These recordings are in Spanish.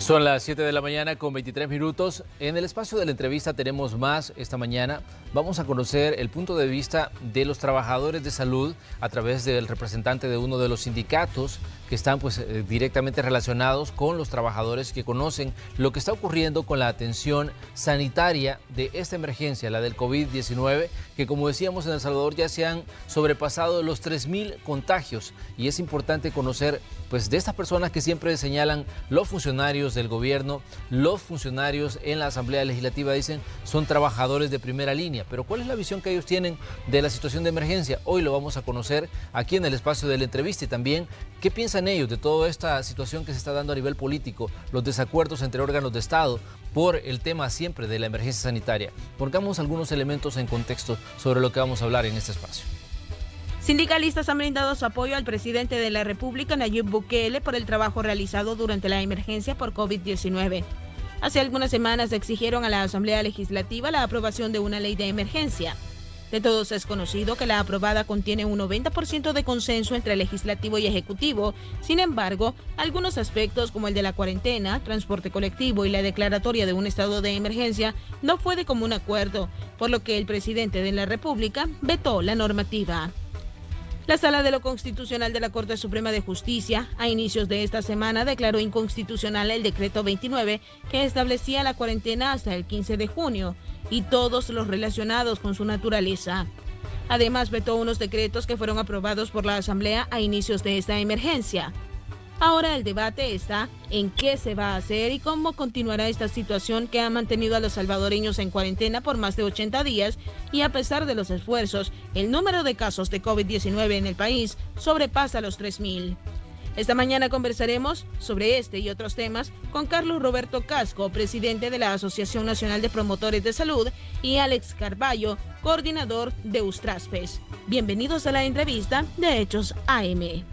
Son las 7 de la mañana con 23 minutos. En el espacio de la entrevista tenemos más esta mañana. Vamos a conocer el punto de vista de los trabajadores de salud a través del representante de uno de los sindicatos que están directamente relacionados con los trabajadores que conocen lo que está ocurriendo con la atención sanitaria de esta emergencia, la del COVID-19, que como decíamos en El Salvador ya se han sobrepasado los 3.000 contagios y es importante conocer de estas personas que siempre señalan los funcionarios del gobierno, los funcionarios en la Asamblea Legislativa dicen son trabajadores de primera línea, pero ¿cuál es la visión que ellos tienen de la situación de emergencia? Hoy lo vamos a conocer aquí en el espacio de la entrevista y también qué piensan ellos de toda esta situación que se está dando a nivel político, los desacuerdos entre órganos de Estado por el tema siempre de la emergencia sanitaria. Pongamos algunos elementos en contexto sobre lo que vamos a hablar en este espacio. Sindicalistas han brindado su apoyo al presidente de la República, Nayib Bukele, por el trabajo realizado durante la emergencia por COVID-19. Hace algunas semanas exigieron a la Asamblea Legislativa la aprobación de una ley de emergencia. De todos es conocido que la aprobada contiene un 90% de consenso entre legislativo y ejecutivo. Sin embargo, algunos aspectos como el de la cuarentena, transporte colectivo y la declaratoria de un estado de emergencia no fue de común acuerdo, por lo que el presidente de la República vetó la normativa. La Sala de lo Constitucional de la Corte Suprema de Justicia, a inicios de esta semana, declaró inconstitucional el decreto 29 que establecía la cuarentena hasta el 15 de junio y todos los relacionados con su naturaleza. Además, vetó unos decretos que fueron aprobados por la Asamblea a inicios de esta emergencia. Ahora el debate está en qué se va a hacer y cómo continuará esta situación que ha mantenido a los salvadoreños en cuarentena por más de 80 días y a pesar de los esfuerzos, el número de casos de COVID-19 en el país sobrepasa los 3.000. Esta mañana conversaremos sobre este y otros temas con Carlos Roberto Casco, presidente de la Asociación Nacional de Promotores de Salud, y Alex Carballo, coordinador de Ustraspes. Bienvenidos a la entrevista de Hechos AM.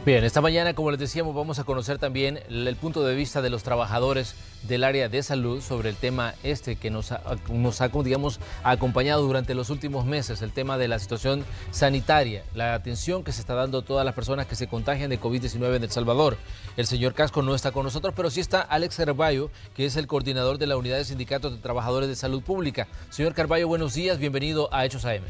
Bien, esta mañana, como les decíamos, vamos a conocer también el punto de vista de los trabajadores del área de salud sobre el tema que nos ha acompañado durante los últimos meses, el tema de la situación sanitaria, la atención que se está dando a todas las personas que se contagian de COVID-19 en El Salvador. El señor Casco no está con nosotros, pero sí está Alex Carballo, que es el coordinador de la Unidad de Sindicatos de Trabajadores de Salud Pública. Señor Carballo, buenos días, bienvenido a Hechos AM.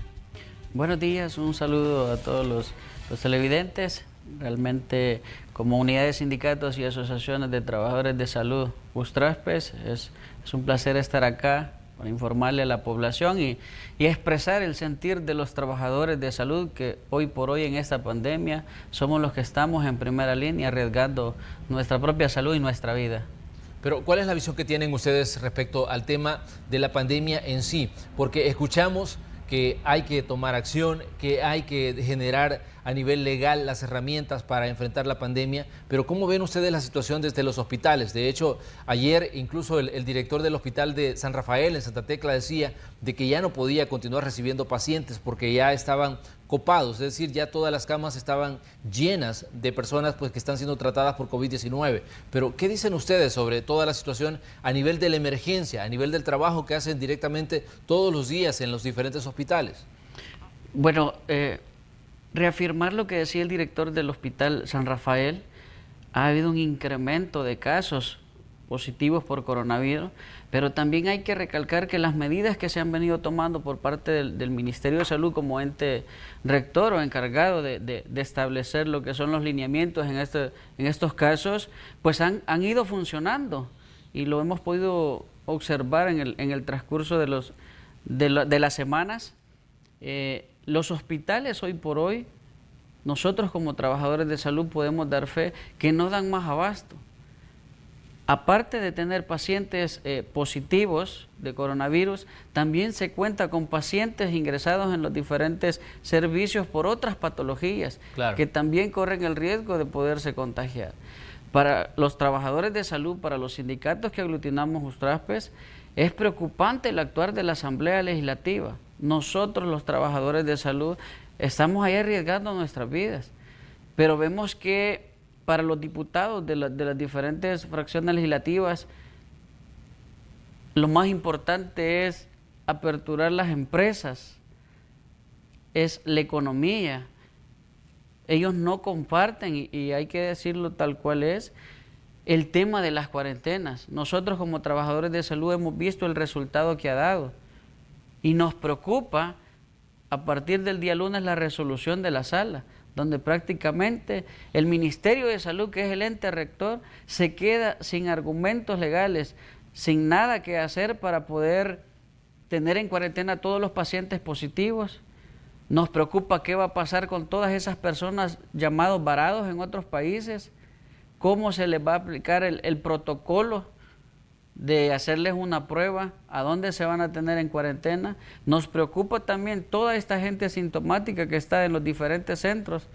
Buenos días, un saludo a todos los televidentes. Realmente, como unidad de sindicatos y asociaciones de trabajadores de salud, Ustraspes, es un placer estar acá para informarle a la población y expresar el sentir de los trabajadores de salud que hoy por hoy en esta pandemia somos los que estamos en primera línea arriesgando nuestra propia salud y nuestra vida. Pero, ¿cuál es la visión que tienen ustedes respecto al tema de la pandemia en sí? Porque escuchamos que hay que tomar acción, que hay que generar a nivel legal las herramientas para enfrentar la pandemia, pero ¿cómo ven ustedes la situación desde los hospitales? De hecho, ayer incluso el director del hospital de San Rafael en Santa Tecla decía de que ya no podía continuar recibiendo pacientes porque ya estaban copados, es decir, ya todas las camas estaban llenas de personas que están siendo tratadas por COVID-19. Pero, ¿qué dicen ustedes sobre toda la situación a nivel de la emergencia, a nivel del trabajo que hacen directamente todos los días en los diferentes hospitales? Bueno, reafirmar lo que decía el director del Hospital San Rafael, ha habido un incremento de casos positivos por coronavirus, pero también hay que recalcar que las medidas que se han venido tomando por parte del Ministerio de Salud como ente rector o encargado de establecer lo que son los lineamientos en estos casos, pues han ido funcionando y lo hemos podido observar en el transcurso de las semanas. Los hospitales hoy por hoy, nosotros como trabajadores de salud podemos dar fe que no dan más abasto. Aparte de tener pacientes positivos de coronavirus, también se cuenta con pacientes ingresados en los diferentes servicios por otras patologías, claro, que también corren el riesgo de poderse contagiar. Para los trabajadores de salud, para los sindicatos que aglutinamos Ustraspes, es preocupante el actuar de la Asamblea Legislativa. Nosotros, los trabajadores de salud, estamos ahí arriesgando nuestras vidas, pero vemos que para los diputados de las diferentes fracciones legislativas, lo más importante es aperturar las empresas, es la economía. Ellos no comparten, y hay que decirlo tal cual es, el tema de las cuarentenas. Nosotros como trabajadores de salud hemos visto el resultado que ha dado y nos preocupa a partir del día lunes la resolución de la sala, donde prácticamente el Ministerio de Salud, que es el ente rector, se queda sin argumentos legales, sin nada que hacer para poder tener en cuarentena a todos los pacientes positivos. Nos preocupa qué va a pasar con todas esas personas llamados varados en otros países, cómo se les va a aplicar el protocolo de hacerles una prueba, a dónde se van a tener en cuarentena. Nos preocupa también toda esta gente asintomática que está en los diferentes centros.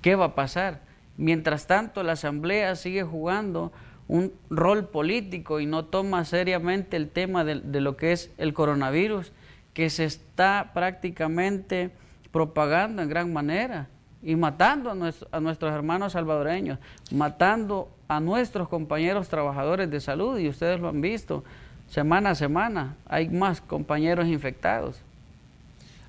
¿Qué va a pasar? Mientras tanto, la Asamblea sigue jugando un rol político y no toma seriamente el tema de lo que es el coronavirus, que se está prácticamente propagando en gran manera y matando a nuestros hermanos salvadoreños, matando a nuestros compañeros trabajadores de salud, y ustedes lo han visto, semana a semana hay más compañeros infectados.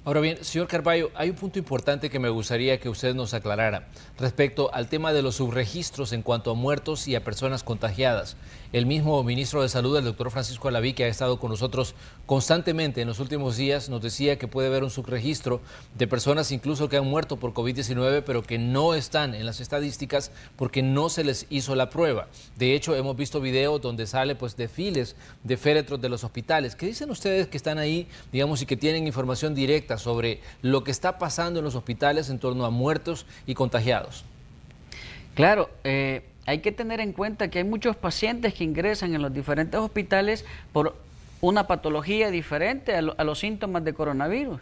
Ahora bien, señor Carballo, hay un punto importante que me gustaría que usted nos aclarara respecto al tema de los subregistros en cuanto a muertos y a personas contagiadas. El mismo ministro de Salud, el doctor Francisco Alaví, que ha estado con nosotros constantemente en los últimos días, nos decía que puede haber un subregistro de personas incluso que han muerto por COVID-19, pero que no están en las estadísticas porque no se les hizo la prueba. De hecho, hemos visto videos donde sale pues desfiles de féretros de los hospitales. ¿Qué dicen ustedes que están ahí, digamos, y que tienen información directa sobre lo que está pasando en los hospitales en torno a muertos y contagiados? Claro, hay que tener en cuenta que hay muchos pacientes que ingresan en los diferentes hospitales por una patología diferente a los síntomas de coronavirus.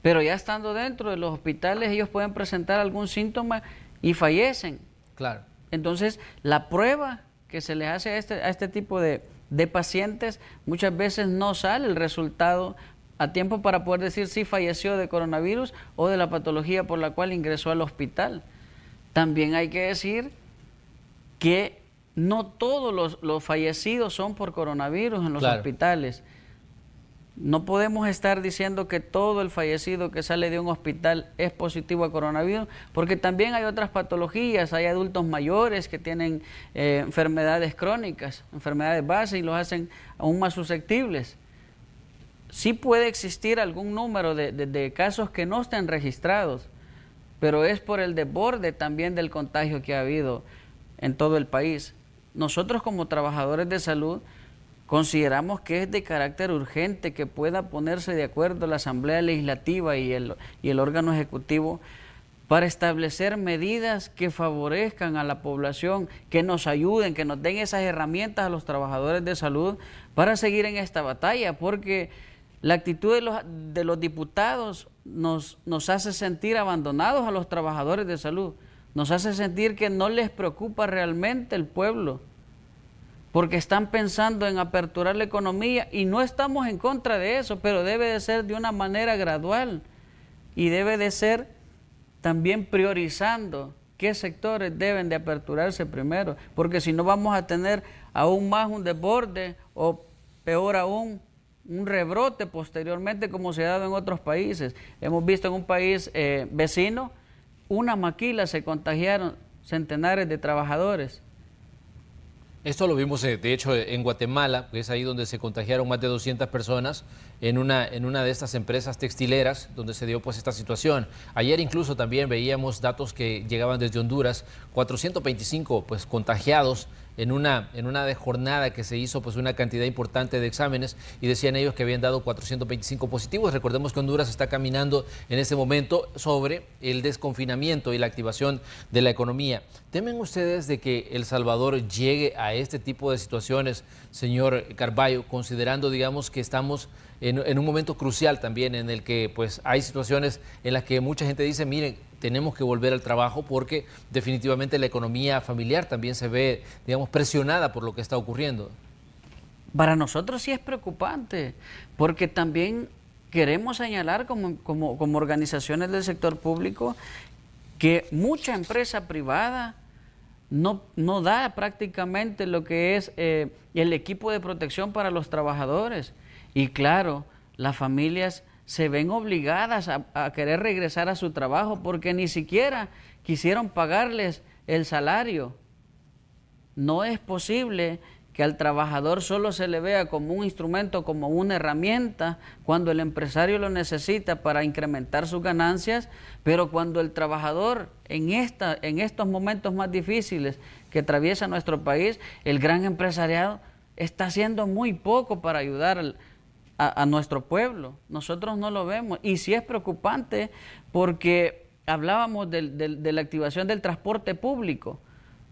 Pero ya estando dentro de los hospitales, ellos pueden presentar algún síntoma y fallecen. Claro. Entonces, la prueba que se les hace a este tipo de pacientes, muchas veces no sale el resultado a tiempo para poder decir si falleció de coronavirus o de la patología por la cual ingresó al hospital. También hay que decir que no todos los fallecidos son por coronavirus en los hospitales. No podemos estar diciendo que todo el fallecido que sale de un hospital es positivo a coronavirus, porque también hay otras patologías, hay adultos mayores que tienen enfermedades crónicas, enfermedades base, y los hacen aún más susceptibles. Sí puede existir algún número de casos que no estén registrados, pero es por el desborde también del contagio que ha habido en todo el país. Nosotros como trabajadores de salud consideramos que es de carácter urgente que pueda ponerse de acuerdo la Asamblea Legislativa y el órgano ejecutivo para establecer medidas que favorezcan a la población, que nos ayuden, que nos den esas herramientas a los trabajadores de salud para seguir en esta batalla, porque la actitud de los diputados nos hace sentir abandonados a los trabajadores de salud, nos hace sentir que no les preocupa realmente el pueblo, porque están pensando en aperturar la economía, y no estamos en contra de eso, pero debe de ser de una manera gradual y debe de ser también priorizando qué sectores deben de aperturarse primero, porque si no vamos a tener aún más un desborde o peor aún un rebrote posteriormente, como se ha dado en otros países. Hemos visto en un país vecino, una maquila se contagiaron centenares de trabajadores. Esto lo vimos, de hecho, en Guatemala, que es ahí donde se contagiaron más de 200 personas en una de estas empresas textileras, donde se dio pues esta situación. Ayer incluso también veíamos datos que llegaban desde Honduras, 425 pues contagiados en una jornada que se hizo pues una cantidad importante de exámenes, y decían ellos que habían dado 425 positivos. Recordemos que Honduras está caminando en este momento sobre el desconfinamiento y la activación de la economía. ¿Temen ustedes de que El Salvador llegue a este tipo de situaciones, señor Carballo, considerando, digamos, que estamos en un momento crucial también en el que pues hay situaciones en las que mucha gente dice, miren, tenemos que volver al trabajo porque definitivamente la economía familiar también se ve, digamos, presionada por lo que está ocurriendo? Para nosotros sí es preocupante, porque también queremos señalar como organizaciones del sector público que mucha empresa privada no da prácticamente lo que es el equipo de protección para los trabajadores. Y claro, las familias se ven obligadas a querer regresar a su trabajo porque ni siquiera quisieron pagarles el salario No es posible que al trabajador solo se le vea como un instrumento, como una herramienta, cuando el empresario lo necesita para incrementar sus ganancias, pero cuando el trabajador en estos momentos más difíciles que atraviesa nuestro país, el gran empresariado está haciendo muy poco para ayudar a nuestro pueblo. Nosotros no lo vemos, y sí es preocupante porque hablábamos de la activación del transporte público.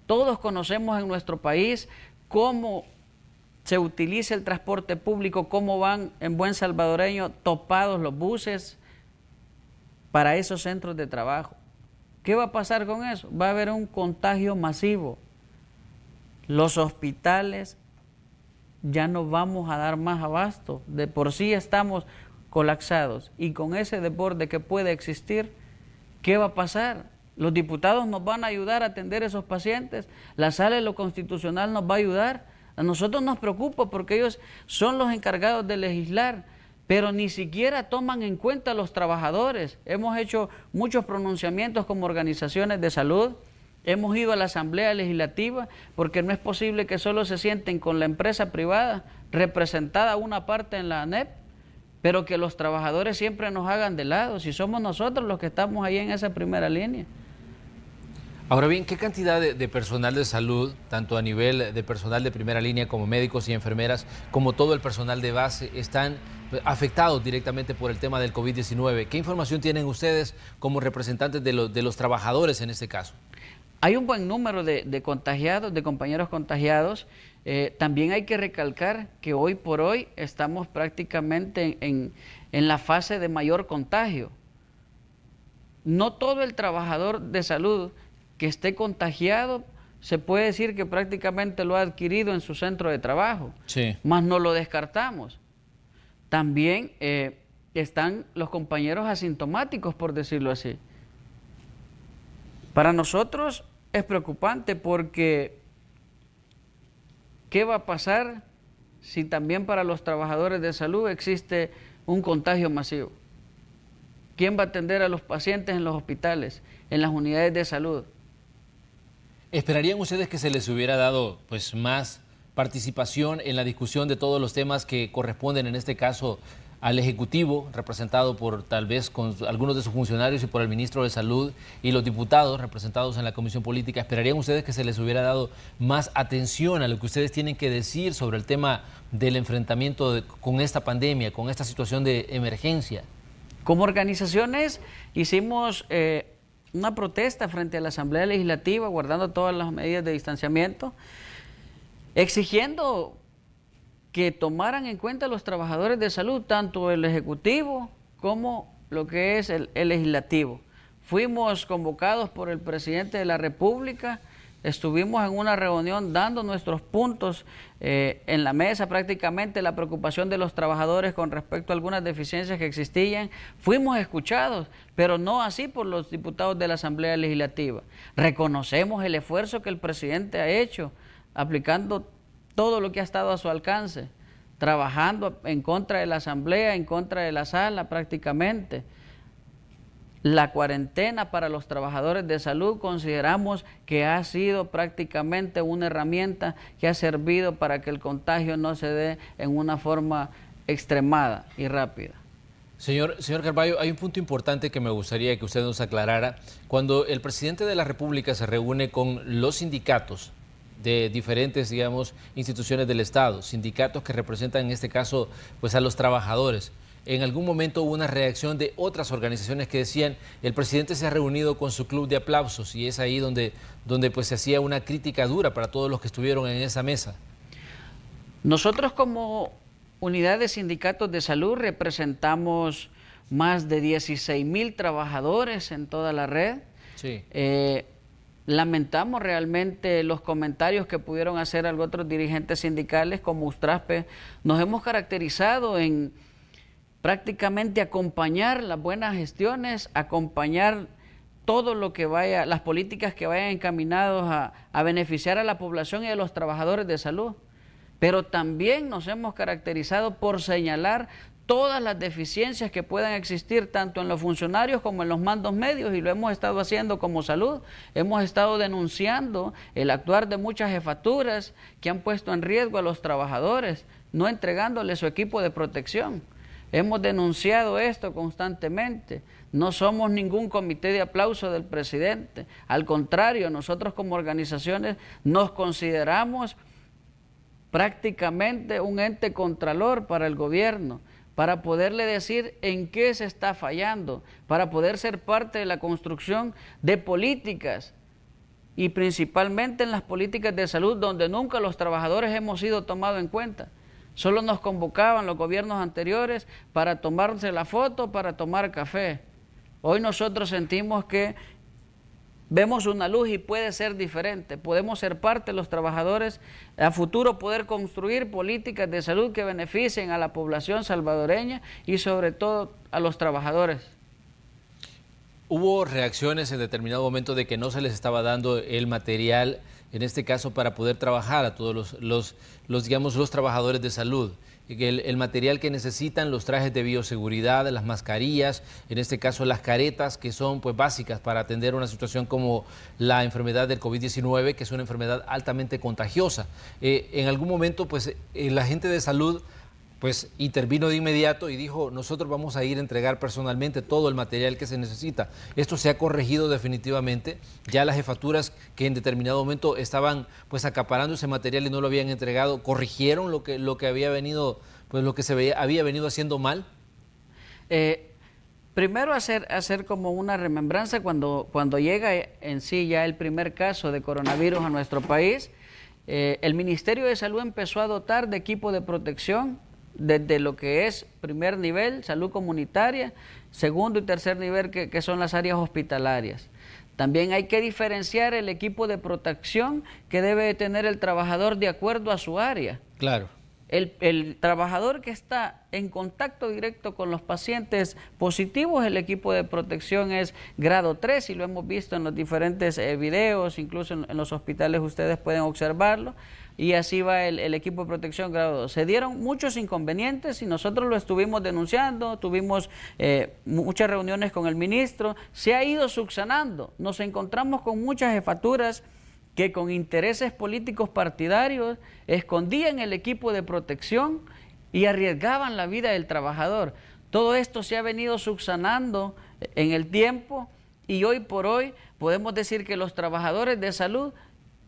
Todos conocemos en nuestro país cómo se utiliza el transporte público, cómo van en buen salvadoreño topados los buses para esos centros de trabajo. ¿Qué va a pasar con eso? Va a haber un contagio masivo. Los hospitales ya no vamos a dar más abasto. De por sí estamos colapsados, y con ese desborde que puede existir, ¿qué va a pasar? Los diputados nos van a ayudar a atender a esos pacientes, la Sala de lo Constitucional nos va a ayudar. A nosotros nos preocupa porque ellos son los encargados de legislar, pero ni siquiera toman en cuenta a los trabajadores. Hemos hecho muchos pronunciamientos como organizaciones de salud, hemos ido a la Asamblea Legislativa, porque no es posible que solo se sienten con la empresa privada, representada una parte en la ANEP, pero que los trabajadores siempre nos hagan de lado, si somos nosotros los que estamos ahí en esa primera línea. Ahora bien, ¿qué cantidad de personal de salud, tanto a nivel de personal de primera línea como médicos y enfermeras, como todo el personal de base, están afectados directamente por el tema del COVID-19? ¿Qué información tienen ustedes como representantes de los trabajadores en este caso? Hay un buen número de contagiados, de compañeros contagiados. También hay que recalcar que hoy por hoy estamos prácticamente en la fase de mayor contagio. No todo el trabajador de salud que esté contagiado se puede decir que prácticamente lo ha adquirido en su centro de trabajo, sí, mas no lo descartamos. También están los compañeros asintomáticos, por decirlo así. Para nosotros es preocupante porque ¿qué va a pasar si también para los trabajadores de salud existe un contagio masivo? ¿Quién va a atender a los pacientes en los hospitales, en las unidades de salud? ¿Esperarían ustedes que se les hubiera dado pues más participación en la discusión de todos los temas que corresponden en este caso al Ejecutivo, representado por tal vez con algunos de sus funcionarios y por el ministro de Salud, y los diputados representados en la Comisión Política? ¿Esperarían ustedes que se les hubiera dado más atención a lo que ustedes tienen que decir sobre el tema del enfrentamiento con esta pandemia, con esta situación de emergencia? Como organizaciones hicimos una protesta frente a la Asamblea Legislativa, guardando todas las medidas de distanciamiento, exigiendo que tomaran en cuenta a los trabajadores de salud, tanto el Ejecutivo como lo que es el Legislativo. Fuimos convocados por el presidente de la República, estuvimos en una reunión dando nuestros puntos en la mesa, prácticamente la preocupación de los trabajadores con respecto a algunas deficiencias que existían. Fuimos escuchados, pero no así por los diputados de la Asamblea Legislativa. Reconocemos el esfuerzo que el presidente ha hecho, aplicando todo lo que ha estado a su alcance, trabajando en contra de la Asamblea, en contra de la Sala prácticamente. La cuarentena para los trabajadores de salud consideramos que ha sido prácticamente una herramienta que ha servido para que el contagio no se dé en una forma extremada y rápida. Señor Carballo, hay un punto importante que me gustaría que usted nos aclarara. Cuando el presidente de la República se reúne con los sindicatos de diferentes, digamos, instituciones del Estado, sindicatos que representan en este caso pues a los trabajadores, en algún momento hubo una reacción de otras organizaciones que decían el presidente se ha reunido con su club de aplausos, y es ahí donde pues se hacía una crítica dura para todos los que estuvieron en esa mesa. Nosotros como unidad de sindicatos de salud representamos más de 16,000 trabajadores en toda la red. Sí. Lamentamos realmente los comentarios que pudieron hacer algunos otros dirigentes sindicales como Ustraspe. Nos hemos caracterizado en prácticamente acompañar las buenas gestiones, acompañar todo lo que vaya, las políticas que vayan encaminadas a beneficiar a la población y a los trabajadores de salud. Pero también nos hemos caracterizado por señalar todas las deficiencias que puedan existir tanto en los funcionarios como en los mandos medios, y lo hemos estado haciendo como salud. Hemos estado denunciando el actuar de muchas jefaturas que han puesto en riesgo a los trabajadores, no entregándoles su equipo de protección. Hemos denunciado esto constantemente. No somos ningún comité de aplauso del presidente. Al contrario, nosotros como organizaciones nos consideramos prácticamente un ente contralor para el gobierno, para poderle decir en qué se está fallando, para poder ser parte de la construcción de políticas, y principalmente en las políticas de salud, donde nunca los trabajadores hemos sido tomados en cuenta. Solo nos convocaban los gobiernos anteriores para tomarse la foto, para tomar café. Hoy nosotros sentimos que vemos una luz y puede ser diferente. Podemos ser parte de los trabajadores, a futuro poder construir políticas de salud que beneficien a la población salvadoreña y sobre todo a los trabajadores. Hubo reacciones en determinado momento de que no se les estaba dando el material, en este caso para poder trabajar a todos los trabajadores de salud. El material que necesitan, los trajes de bioseguridad, las mascarillas, en este caso las caretas, que son pues básicas para atender una situación como la enfermedad del COVID-19, que es una enfermedad altamente contagiosa. En algún momento pues la gente de salud pues intervino de inmediato y dijo: nosotros vamos a ir a entregar personalmente todo el material que se necesita. Esto se ha corregido definitivamente. Ya las jefaturas que en determinado momento estaban pues acaparando ese material y no lo habían entregado, corrigieron lo que había venido, pues lo que había venido haciendo mal. Primero hacer como una remembranza cuando llega en sí ya el primer caso de coronavirus a nuestro país. El Ministerio de Salud empezó a dotar de equipo de protección desde lo que es primer nivel, salud comunitaria, segundo y tercer nivel, que son las áreas hospitalarias. También hay que diferenciar el equipo de protección que debe tener el trabajador de acuerdo a su área. Claro. El trabajador que está en contacto directo con los pacientes positivos, el equipo de protección es grado 3, y lo hemos visto en los diferentes videos, incluso en los hospitales ustedes pueden observarlo. Y así va el equipo de protección grado 2. Se dieron muchos inconvenientes y nosotros lo estuvimos denunciando, tuvimos muchas reuniones con el ministro, se ha ido subsanando. Nos encontramos con muchas jefaturas que con intereses políticos partidarios escondían el equipo de protección y arriesgaban la vida del trabajador. Todo esto se ha venido subsanando en el tiempo, y hoy por hoy podemos decir que los trabajadores de salud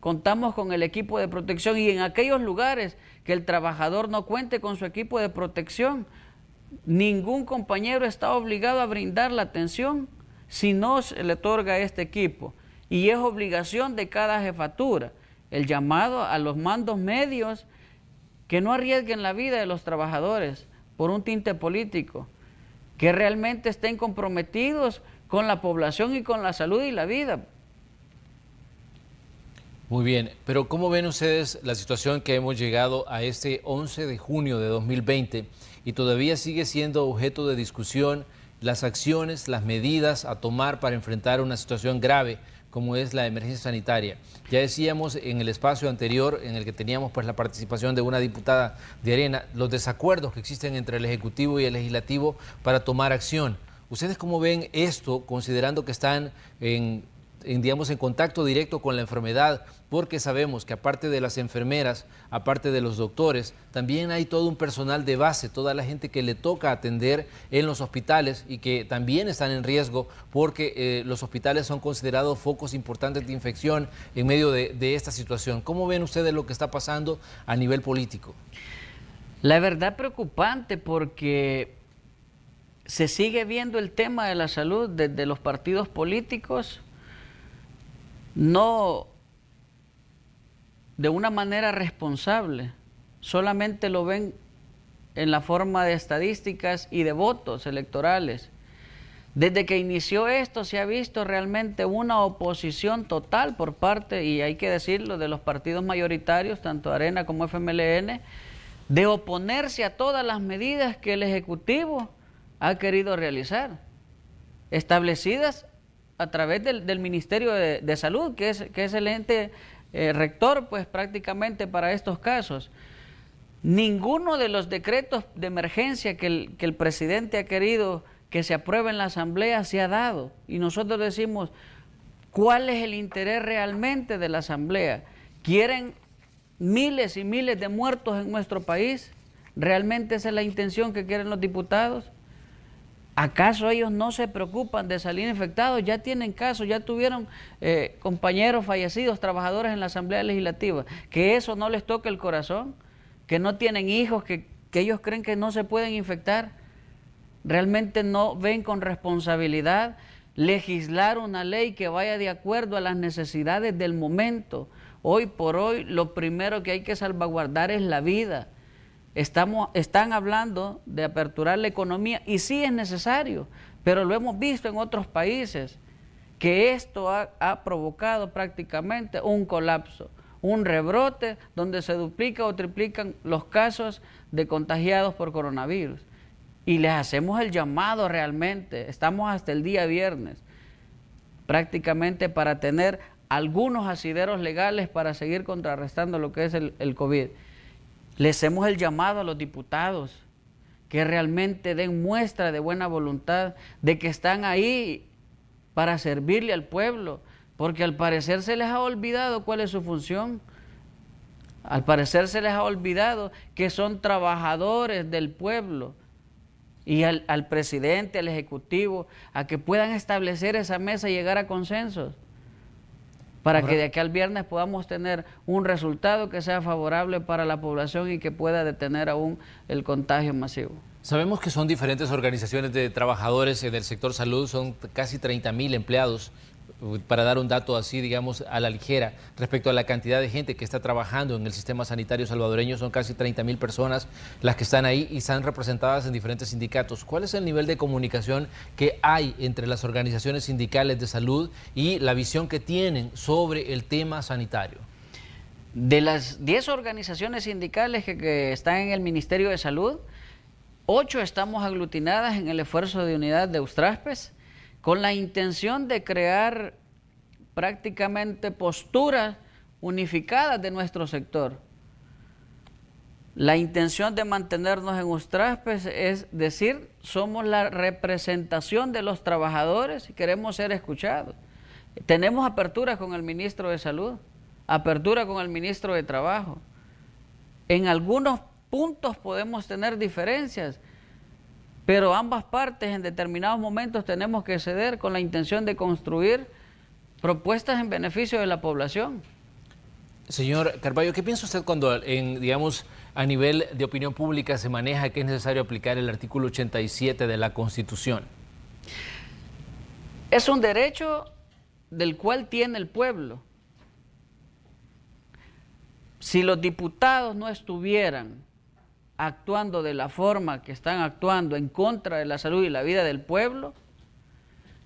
contamos con el equipo de protección, y en aquellos lugares que el trabajador no cuente con su equipo de protección, ningún compañero está obligado a brindar la atención si no se le otorga este equipo. Y es obligación de cada jefatura el llamado a los mandos medios que no arriesguen la vida de los trabajadores por un tinte político, que realmente estén comprometidos con la población y con la salud y la vida. Muy bien, pero ¿cómo ven ustedes la situación que hemos llegado a este 11 de junio de 2020 y todavía sigue siendo objeto de discusión las acciones, las medidas a tomar para enfrentar una situación grave como es la emergencia sanitaria? Ya decíamos en el espacio anterior en el que teníamos pues la participación de una diputada de Arena, los desacuerdos que existen entre el Ejecutivo y el Legislativo para tomar acción. ¿Ustedes cómo ven esto, considerando que están en contacto directo con la enfermedad? Porque sabemos que aparte de las enfermeras, aparte de los doctores, también hay todo un personal de base, toda la gente que le toca atender en los hospitales y que también están en riesgo porque los hospitales son considerados focos importantes de infección en medio de esta situación. ¿Cómo ven ustedes lo que está pasando a nivel político? La verdad preocupante, porque se sigue viendo el tema de la salud desde los partidos políticos, no de una manera responsable, solamente lo ven en la forma de estadísticas y de votos electorales. Desde que inició esto se ha visto realmente una oposición total por parte, y hay que decirlo, de los partidos mayoritarios, tanto Arena como FMLN, de oponerse a todas las medidas que el Ejecutivo ha querido realizar, establecidas a través del Ministerio de Salud, que es el ente rector pues prácticamente para estos casos. Ninguno de los decretos de emergencia que el presidente ha querido que se apruebe en la Asamblea se ha dado. Y nosotros decimos, ¿cuál es el interés realmente de la Asamblea? ¿Quieren miles y miles de muertos en nuestro país? ¿Realmente esa es la intención que quieren los diputados? ¿Acaso ellos no se preocupan de salir infectados? Ya tienen casos, ya tuvieron compañeros fallecidos, trabajadores en la Asamblea Legislativa. ¿Que eso no les toca el corazón? ¿Que no tienen hijos, que ellos creen que no se pueden infectar? ¿Realmente no ven con responsabilidad legislar una ley que vaya de acuerdo a las necesidades del momento? Hoy por hoy lo primero que hay que salvaguardar es la vida. Están hablando de aperturar la economía y sí es necesario, pero lo hemos visto en otros países, que esto ha provocado prácticamente un colapso, un rebrote donde se duplica o triplican los casos de contagiados por coronavirus. Y les hacemos el llamado realmente, estamos hasta el día viernes, prácticamente para tener algunos asideros legales para seguir contrarrestando lo que es el COVID. Les hacemos el llamado a los diputados que realmente den muestra de buena voluntad, de que están ahí para servirle al pueblo, porque al parecer se les ha olvidado cuál es su función. Al parecer se les ha olvidado que son trabajadores del pueblo, y al presidente, al ejecutivo, a que puedan establecer esa mesa y llegar a consensos, para que de aquí al viernes podamos tener un resultado que sea favorable para la población y que pueda detener aún el contagio masivo. Sabemos que son diferentes organizaciones de trabajadores en el sector salud, son casi 30.000 empleados, para dar un dato así, digamos, a la ligera, respecto a la cantidad de gente que está trabajando en el sistema sanitario salvadoreño. Son casi 30.000 personas las que están ahí y están representadas en diferentes sindicatos. ¿Cuál es el nivel de comunicación que hay entre las organizaciones sindicales de salud y la visión que tienen sobre el tema sanitario? De las 10 organizaciones sindicales que están en el Ministerio de Salud, 8 estamos aglutinadas en el esfuerzo de unidad de Eustraspes, con la intención de crear prácticamente posturas unificadas de nuestro sector. La intención de mantenernos en Eustraspes es decir, somos la representación de los trabajadores y queremos ser escuchados. Tenemos apertura con el ministro de Salud, apertura con el ministro de Trabajo. En algunos puntos podemos tener diferencias, pero ambas partes en determinados momentos tenemos que ceder con la intención de construir propuestas en beneficio de la población. Señor Carballo, ¿qué piensa usted cuando, digamos, a nivel de opinión pública se maneja que es necesario aplicar el artículo 87 de la Constitución? Es un derecho del cual tiene el pueblo. Si los diputados no estuvieran actuando de la forma que están actuando en contra de la salud y la vida del pueblo,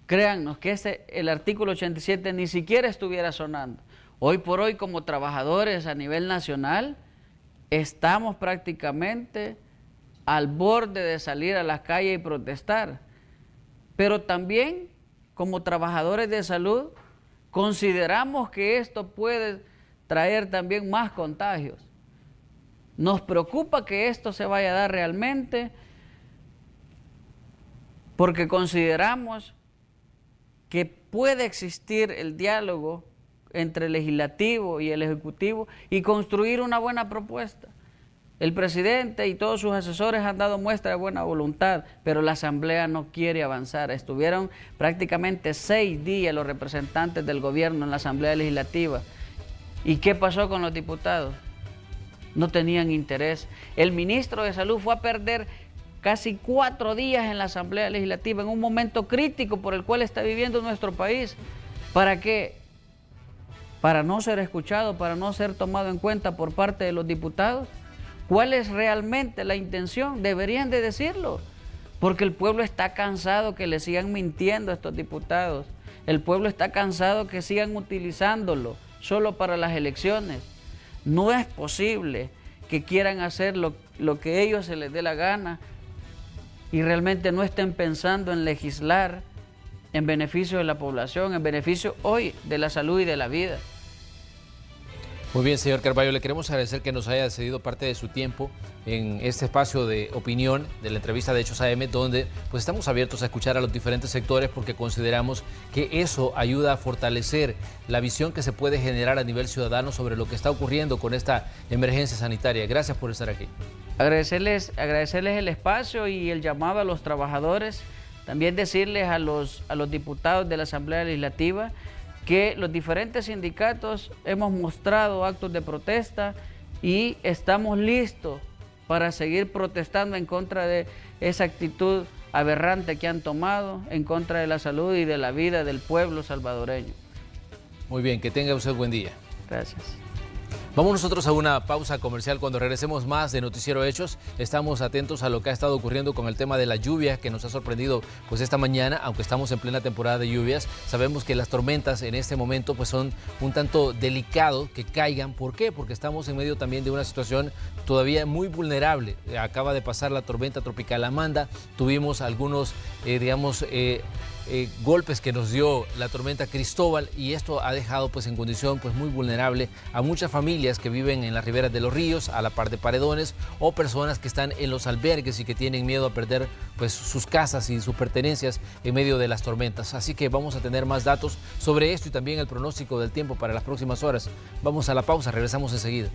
créannos que el artículo 87 ni siquiera estuviera sonando. Hoy por hoy, como trabajadores a nivel nacional, estamos prácticamente al borde de salir a las calles y protestar. Pero también, como trabajadores de salud, consideramos que esto puede traer también más contagios. Nos preocupa que esto se vaya a dar realmente, porque consideramos que puede existir el diálogo entre el legislativo y el ejecutivo y construir una buena propuesta. El presidente y todos sus asesores han dado muestra de buena voluntad, pero la Asamblea no quiere avanzar. Estuvieron prácticamente 6 días los representantes del gobierno en la Asamblea Legislativa. ¿Y qué pasó con los diputados? No tenían interés. El ministro de Salud fue a perder casi 4 días en la Asamblea Legislativa, en un momento crítico por el cual está viviendo nuestro país. ¿Para qué? Para no ser escuchado, para no ser tomado en cuenta por parte de los diputados. ¿Cuál es realmente la intención? Deberían de decirlo, porque el pueblo está cansado que le sigan mintiendo a estos diputados. El pueblo está cansado que sigan utilizándolo solo para las elecciones. No es posible que quieran hacer lo que a ellos se les dé la gana y realmente no estén pensando en legislar en beneficio de la población, en beneficio hoy de la salud y de la vida. Muy bien, señor Carballo, le queremos agradecer que nos haya cedido parte de su tiempo en este espacio de opinión de la entrevista de Hechos AM, donde pues estamos abiertos a escuchar a los diferentes sectores porque consideramos que eso ayuda a fortalecer la visión que se puede generar a nivel ciudadano sobre lo que está ocurriendo con esta emergencia sanitaria. Gracias por estar aquí. Agradecerles el espacio y el llamado a los trabajadores, también decirles a los diputados de la Asamblea Legislativa que los diferentes sindicatos hemos mostrado actos de protesta y estamos listos para seguir protestando en contra de esa actitud aberrante que han tomado, en contra de la salud y de la vida del pueblo salvadoreño. Muy bien, que tenga usted buen día. Gracias. Vamos nosotros a una pausa comercial. Cuando regresemos más de Noticiero Hechos, estamos atentos a lo que ha estado ocurriendo con el tema de la lluvia que nos ha sorprendido pues esta mañana, aunque estamos en plena temporada de lluvias. Sabemos que las tormentas en este momento pues son un tanto delicado que caigan. ¿Por qué? Porque estamos en medio también de una situación todavía muy vulnerable. Acaba de pasar la tormenta tropical Amanda, tuvimos algunos, golpes que nos dio la tormenta Cristóbal y esto ha dejado pues en condición pues muy vulnerable a muchas familias que viven en las riberas de los ríos, a la par de paredones, o personas que están en los albergues y que tienen miedo a perder pues sus casas y sus pertenencias en medio de las tormentas. Así que vamos a tener más datos sobre esto y también el pronóstico del tiempo para las próximas horas. Vamos a la pausa, regresamos enseguida.